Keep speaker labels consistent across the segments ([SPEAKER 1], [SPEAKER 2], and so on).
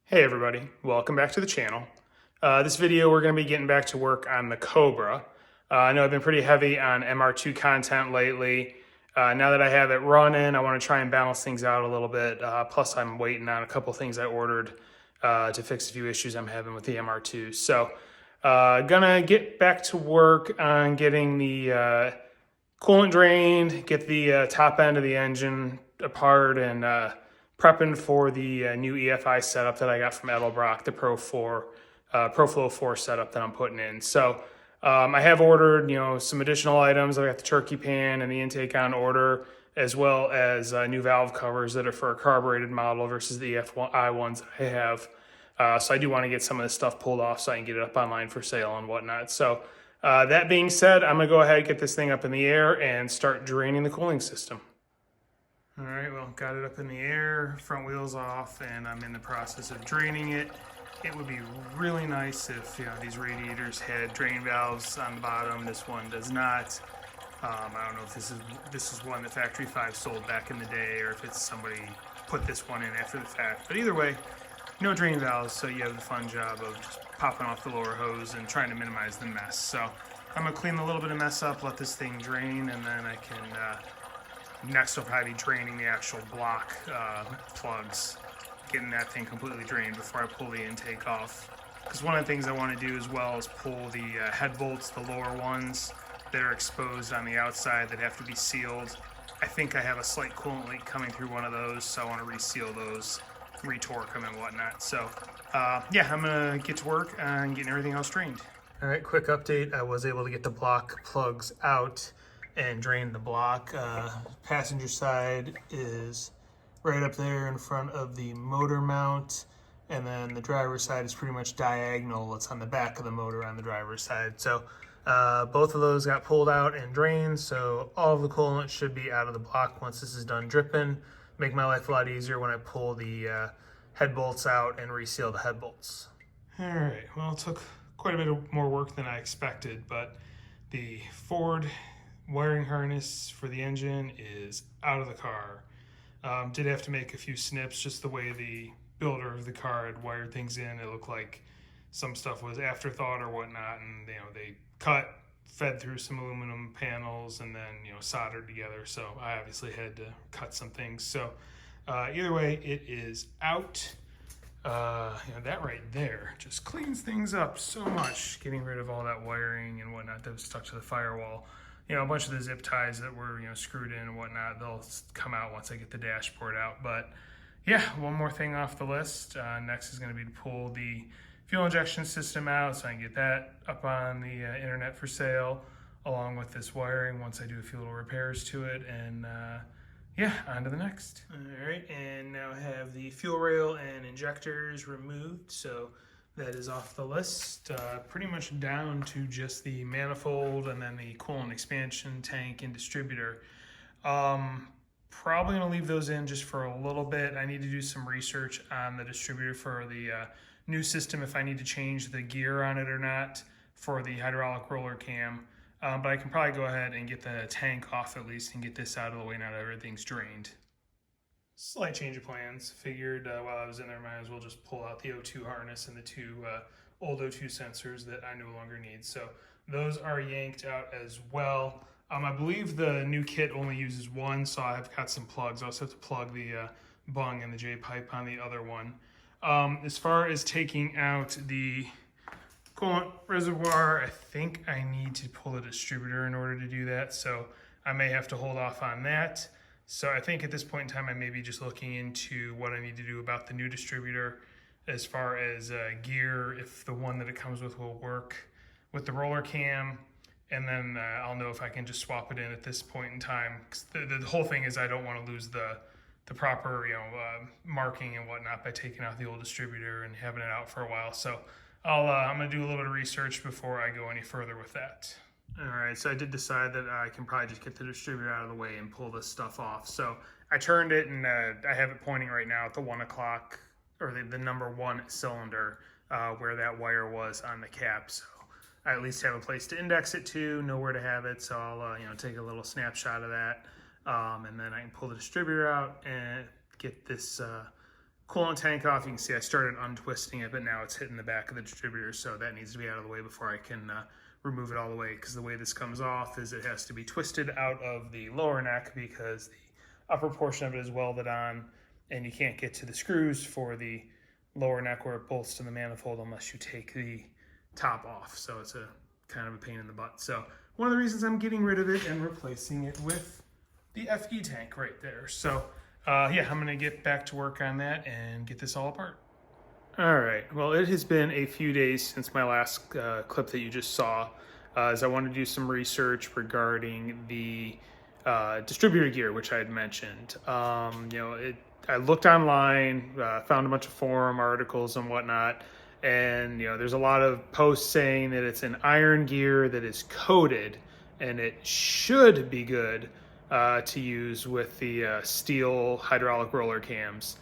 [SPEAKER 1] Hey everybody, welcome back to the channel. This video we're going to be getting back to work on the Cobra. I know I've been pretty heavy on MR2 content lately. Now that I have it running, I want to try and balance things out a little bit. Plus I'm waiting on a couple things I ordered to fix a few issues I'm having with the MR2. So gonna get back to work on getting the coolant drained, get the top end of the engine apart, and prepping for the new EFI setup that I got from Edelbrock, the Pro Flow 4 setup that I'm putting in. So I have ordered, some additional items. I got the turkey pan and the intake on order, as well as new valve covers that are for a carbureted model versus the EFI ones I have. So I do want to get some of this stuff pulled off so I can get it up online for sale and whatnot. So that being said, I'm gonna go ahead and get this thing up in the air and start draining the cooling system. All right, well, got it up in the air, front wheels off, and I'm in the process of draining it. It would be really nice if these radiators had drain valves on the bottom. This one does not. I don't know if this is one that Factory 5 sold back in the day, or if it's somebody put this one in after the fact. But either way, no drain valves, so you have the fun job of just popping off the lower hose and trying to minimize the mess. So I'm gonna clean a little bit of mess up, let this thing drain, and then I can next I'll probably be draining the actual block plugs, getting that thing completely drained before I pull the intake off. Because one of the things I want to do as well is pull the head bolts, the lower ones that are exposed on the outside that have to be sealed. I think I have a slight coolant leak coming through one of those, so I want to reseal those, retorque them and whatnot. So yeah, I'm gonna get to work on getting everything else drained. All right, quick update. I was able to get the block plugs out and drain the block. Passenger side is right up there in front of the motor mount, and then the driver's side is pretty much diagonal. It's on the back of the motor on the driver's side. So both of those got pulled out and drained, so all of the coolant should be out of the block once this is done dripping. Make my life a lot easier when I pull the head bolts out and reseal the head bolts. All right, well, it took quite a bit of more work than I expected, but the Ford wiring harness for the engine is out of the car. Did have to make a few snips, just the way the builder of the car had wired things in. It looked like some stuff was afterthought or whatnot, and they cut, fed through some aluminum panels, and then soldered together. So I obviously had to cut some things. So either way, it is out. That right there just cleans things up so much, getting rid of all that wiring and whatnot that was stuck to the firewall. A bunch of the zip ties that were screwed in and whatnot, they'll come out once I get the dashboard out. But yeah, one more thing off the list. Next is going to be to pull the fuel injection system out so I can get that up on the internet for sale, along with this wiring once I do a few little repairs to it. And yeah, on to the next. All right, and now I have the fuel rail and injectors removed, so that is off the list. Pretty much down to just the manifold and then the coolant expansion tank and distributor. Probably gonna leave those in just for a little bit. I need to do some research on the distributor for the new system, if I need to change the gear on it or not for the hydraulic roller cam. But I can probably go ahead and get the tank off at least and get this out of the way now that everything's drained. Slight change of plans. Figured while I was in there, might as well just pull out the O2 harness and the two old O2 sensors that I no longer need. So those are yanked out as well. I believe the new kit only uses one, so I've got some plugs. I also have to plug the bung and the J-pipe on the other one. As far as taking out the coolant reservoir, I think I need to pull the distributor in order to do that, so I may have to hold off on that. So I think at this point in time, I may be just looking into what I need to do about the new distributor as far as gear, if the one that it comes with will work with the roller cam, and then I'll know if I can just swap it in at this point in time. 'Cause the whole thing is I don't want to lose the proper marking and whatnot by taking out the old distributor and having it out for a while. So I'm going to do a little bit of research before I go any further with that. All right, so I did decide that I can probably just get the distributor out of the way and pull this stuff off. So I turned it, and I have it pointing right now at the 1 o'clock, or the number 1 cylinder, where that wire was on the cap. So I at least have a place to index it to, know where to have it. So I'll take a little snapshot of that, and then I can pull the distributor out and get this coolant tank off. You can see I started untwisting it, but now it's hitting the back of the distributor, so that needs to be out of the way before I can remove it all the way, because the way this comes off is it has to be twisted out of the lower neck because the upper portion of it is welded on, and you can't get to the screws for the lower neck where it bolts to the manifold unless you take the top off. So it's a kind of a pain in the butt. So one of the reasons I'm getting rid of it and replacing it with the FE tank right there. So yeah, I'm gonna get back to work on that and get this all apart. All right, well, it has been a few days since my last clip that you just saw, as I wanted to do some research regarding the distributor gear, which I had mentioned. You know, I looked online, found a bunch of forum articles and whatnot, and you know, there's a lot of posts saying that it's an iron gear that is coated, and it should be good to use with the steel hydraulic roller cams.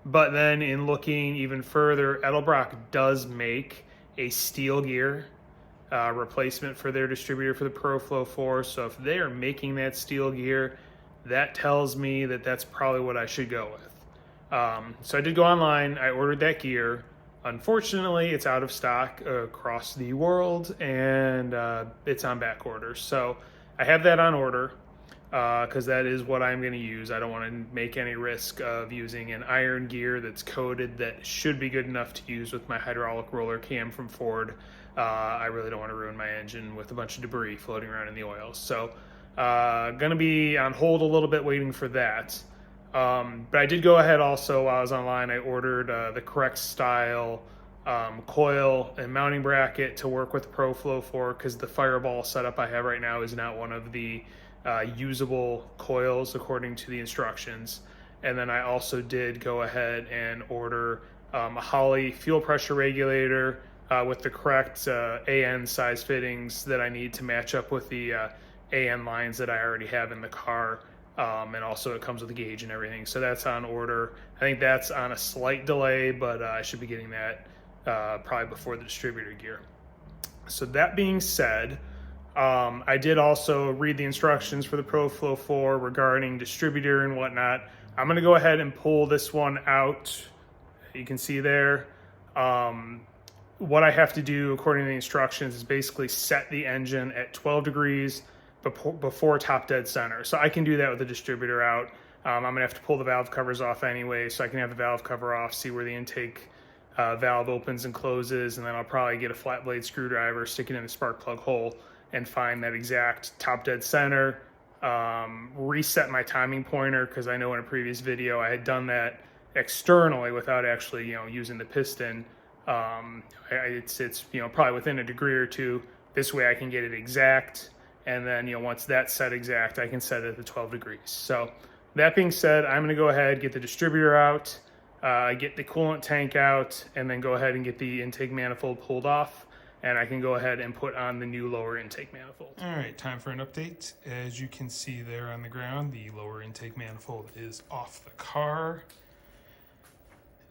[SPEAKER 1] But then in looking even further, Edelbrock does make a steel gear replacement for their distributor for the Pro Flow 4. So if they are making that steel gear, that tells me that that's probably what I should go with. So I did go online, I ordered that gear. Unfortunately, it's out of stock across the world, and it's on back order. So I have that on order, because that is what I'm going to use. I don't want to make any risk of using an iron gear that's coated that should be good enough to use with my hydraulic roller cam from Ford. I really don't want to ruin my engine with a bunch of debris floating around in the oil. So going to be on hold a little bit waiting for that. But I did go ahead also while I was online. I ordered the correct style coil and mounting bracket to work with Pro Flow 4, because the Fireball setup I have right now is not one of the usable coils according to the instructions. And then I also did go ahead and order a Holley fuel pressure regulator with the correct AN size fittings that I need to match up with the AN lines that I already have in the car. And also it comes with a gauge and everything. So that's on order. I think that's on a slight delay, but I should be getting that probably before the distributor gear. So that being said, I did also read the instructions for the Pro Flow 4 regarding distributor and whatnot. I'm going to go ahead and pull this one out. You can see there. What I have to do according to the instructions is basically set the engine at 12 degrees before top dead center. So I can do that with the distributor out. I'm going to have to pull the valve covers off anyway, so I can have the valve cover off, see where the intake valve opens and closes, and then I'll probably get a flat blade screwdriver, stick it in the spark plug hole, and find that exact top dead center, reset my timing pointer, because I know in a previous video I had done that externally without actually, you know, using the piston. It's you know, probably within a degree or two. This way I can get it exact, and then, you know, once that's set exact, I can set it at 12 degrees. So that being said, I'm gonna go ahead, get the distributor out, get the coolant tank out, and then go ahead and get the intake manifold pulled off, and I can go ahead and put on the new lower intake manifold. All right, time for an update. As you can see there on the ground, the lower intake manifold is off the car,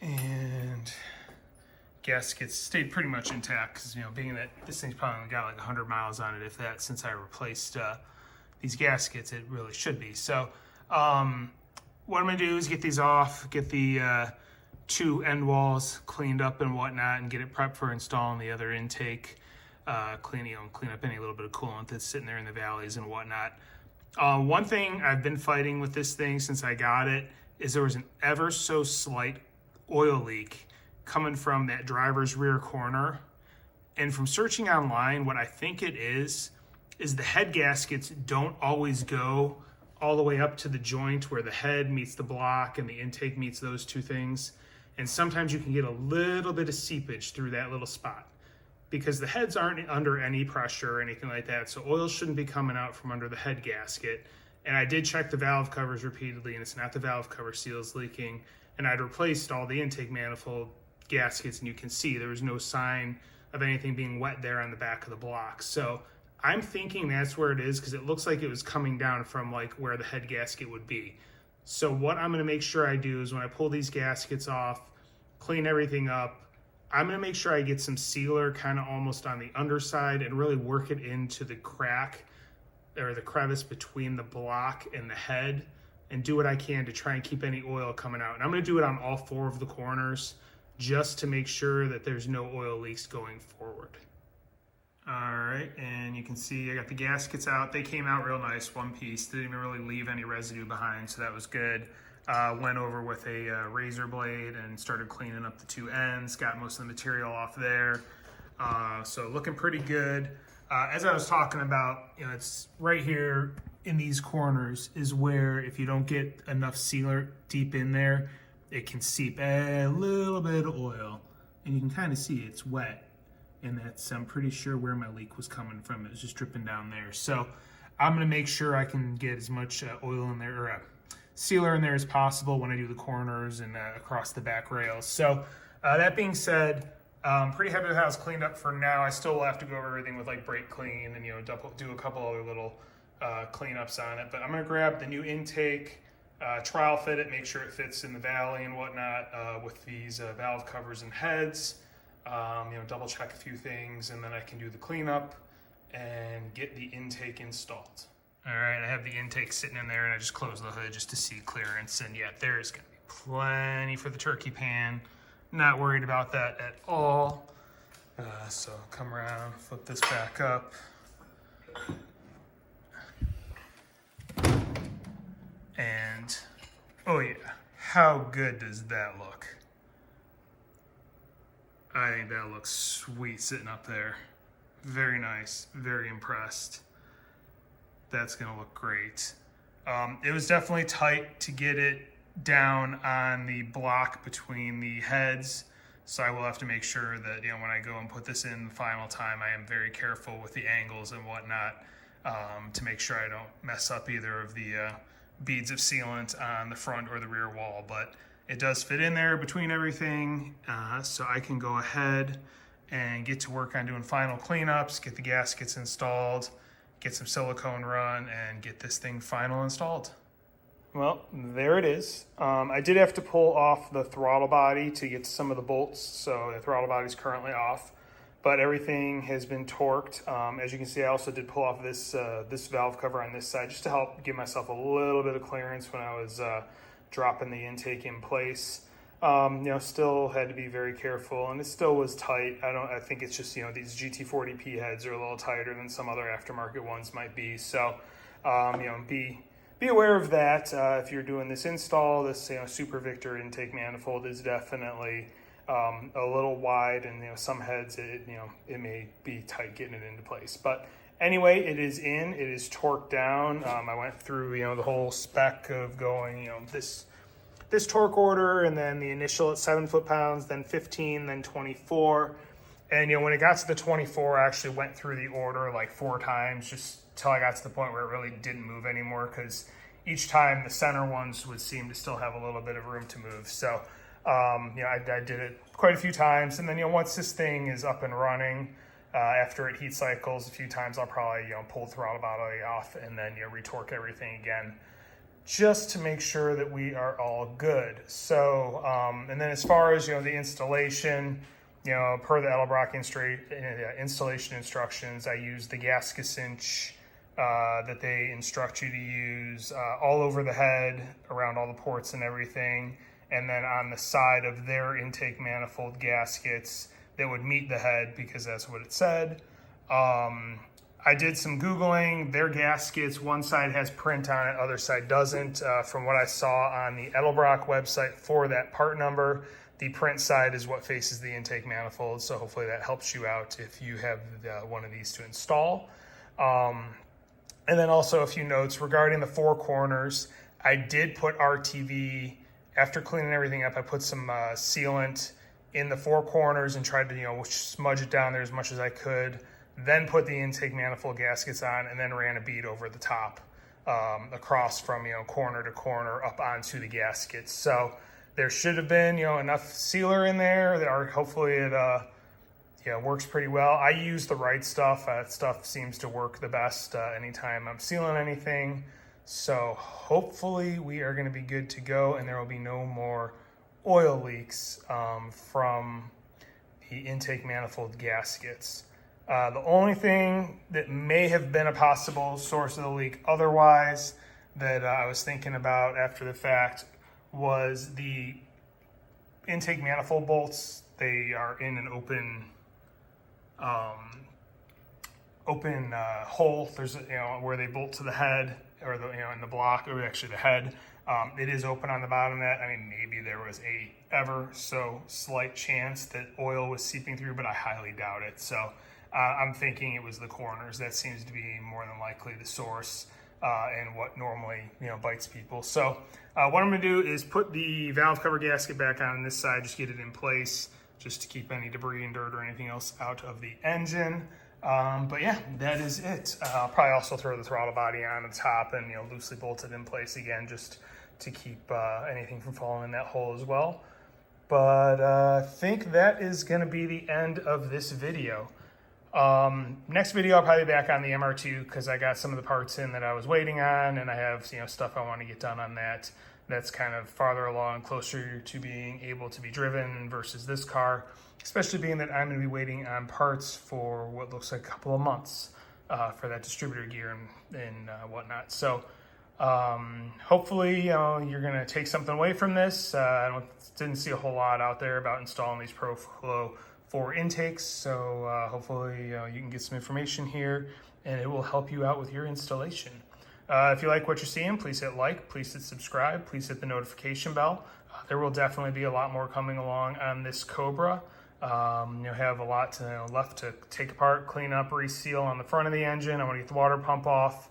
[SPEAKER 1] and gaskets stayed pretty much intact, because, you know, being that this thing's probably got like 100 miles on it, if that, since I replaced these gaskets, it really should be. So what I'm gonna do is get these off, get the two end walls cleaned up and whatnot, and get it prepped for installing the other intake, clean up any little bit of coolant that's sitting there in the valleys and whatnot. One thing I've been fighting with this thing since I got it is there was an ever so slight oil leak coming from that driver's rear corner. And from searching online, what I think it is the head gaskets don't always go all the way up to the joint where the head meets the block and the intake meets those two things. And sometimes you can get a little bit of seepage through that little spot, because the heads aren't under any pressure or anything like that. So oil shouldn't be coming out from under the head gasket. And I did check the valve covers repeatedly, and it's not the valve cover seals leaking. And I'd replaced all the intake manifold gaskets, and you can see there was no sign of anything being wet there on the back of the block. So I'm thinking that's where it is, because it looks like it was coming down from like where the head gasket would be. So what I'm going to make sure I do is when I pull these gaskets off, clean everything up, I'm going to make sure I get some sealer kind of almost on the underside and really work it into the crack or the crevice between the block and the head, and do what I can to try and keep any oil coming out. And I'm gonna do it on all 4 of the corners just to make sure that there's no oil leaks going forward. All right, and you can see I got the gaskets out. They came out real nice, one piece. Didn't even really leave any residue behind, so that was good. Went over with a razor blade and started cleaning up the 2 ends, got most of the material off there. So looking pretty good. As I was talking about, you know, it's right here in these corners is where if you don't get enough sealer deep in there, it can seep a little bit of oil. And you can kind of see it's wet. And that's, I'm pretty sure, where my leak was coming from. It was just dripping down there. So I'm gonna make sure I can get as much oil in there, or sealer in there as possible when I do the corners and across the back rails. So that being said, I'm pretty happy with how it's cleaned up for now. I still will have to go over everything with like brake clean and, you know, do a couple other little cleanups on it. But I'm gonna grab the new intake, trial fit it, make sure it fits in the valley and whatnot with these valve covers and heads. You know, double check a few things, and then I can do the cleanup and get the intake installed. All right, I have the intake sitting in there, and I just closed the hood just to see clearance. And yeah, there's gonna be plenty for the turkey pan. Not worried about that at all. So come around, flip this back up. And oh yeah, how good does that look? I think that looks sweet sitting up there. Very nice, very impressed. That's gonna look great. It was definitely tight to get it down on the block between the heads. So I will have to make sure that, you know, when I go and put this in the final time, I am very careful with the angles and whatnot to make sure I don't mess up either of the beads of sealant on the front or the rear wall. But it does fit in there between everything, so I can go ahead and get to work on doing final cleanups, get the gaskets installed, get some silicone run, and get this thing final installed. Well, there it is. I did have to pull off the throttle body to get some of the bolts, so the throttle body is currently off, but everything has been torqued. As you can see, I also did pull off this valve cover on this side just to help give myself a little bit of clearance when I was dropping the intake in place. You know, still had to be very careful, and it still was tight. I think it's just, you know, these GT40P heads are a little tighter than some other aftermarket ones might be. So, you know, be aware of that. If you're doing this install, this, you know, Super Victor intake manifold is definitely a little wide, and, you know, some heads, it may be tight getting it into place. But anyway, it is in, it is torqued down. I went through, you know, the whole spec of going, you know, this torque order, and then the initial at 7 foot-pounds, then 15, then 24. And, you know, when it got to the 24, I actually went through the order like 4 times just till I got to the point where it really didn't move anymore, because each time the center ones would seem to still have a little bit of room to move. So, you know, I did it quite a few times. And then, you know, once this thing is up and running, after it heat cycles a few times, I'll probably, you know, pull the throttle body off and then, you know, retorque everything again, just to make sure that we are all good. So, and then as far as, you know, the installation, you know, per the Edelbrock installation instructions, I use the gasket cinch that they instruct you to use all over the head, around all the ports and everything, and then on the side of their intake manifold gaskets that would meet the head, because that's what it said. I did some Googling. Their gaskets, one side has print on it, other side doesn't. From what I saw on the Edelbrock website for that part number, the print side is what faces the intake manifold, so hopefully that helps you out if you have one of these to install. And then also a few notes regarding the 4 corners. I did put RTV, after cleaning everything up, I put some sealant in the 4 corners and tried to, you know, smudge it down there as much as I could, then put the intake manifold gaskets on, and then ran a bead over the top across from, you know, corner to corner up onto the gaskets. So there should have been, you know, enough sealer in there that hopefully it yeah, works pretty well. I use the right stuff. That stuff seems to work the best anytime I'm sealing anything. So hopefully we are going to be good to go, and there will be no more oil leaks from the intake manifold gaskets. The only thing that may have been a possible source of the leak otherwise that I was thinking about after the fact was the intake manifold bolts. They are in an open hole. There's where they bolt to the head, or in the block, or actually the head. It is open on the bottom of that. I mean, maybe there was a ever so slight chance that oil was seeping through, but I highly doubt it. So I'm thinking it was the corners. That seems to be more than likely the source and what normally bites people. So what I'm gonna do is put the valve cover gasket back on this side, just get it in place, just to keep any debris and dirt or anything else out of the engine. But yeah, that is it. I'll probably also throw the throttle body on the top and loosely bolt it in place again, just to keep anything from falling in that hole as well. But I think that is going to be the end of this video. Next video I'll probably be back on the MR2 because I got some of the parts in that I was waiting on, and I have stuff I want to get done on that. That's kind of farther along, closer to being able to be driven versus this car, especially being that I'm going to be waiting on parts for what looks like a couple of months for that distributor gear and whatnot. So hopefully you're going to take something away from this. I didn't see a whole lot out there about installing these Pro Flow 4 intakes, so hopefully you can get some information here and it will help you out with your installation. If you like what you're seeing, please hit like, please hit subscribe, please hit the notification bell. There will definitely be a lot more coming along on this Cobra. Have a lot left to take apart, clean up, reseal on the front of the engine. I want to get the water pump off,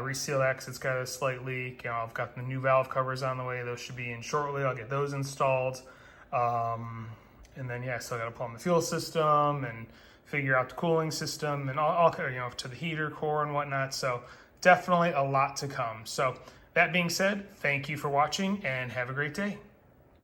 [SPEAKER 1] reseal that because it's got a slight leak. I've got the new valve covers on the way. Those should be in shortly. I'll get those installed. And then, yeah, still got to plumb the fuel system and figure out the cooling system and all to the heater core and whatnot. So definitely a lot to come. So that being said, thank you for watching and have a great day.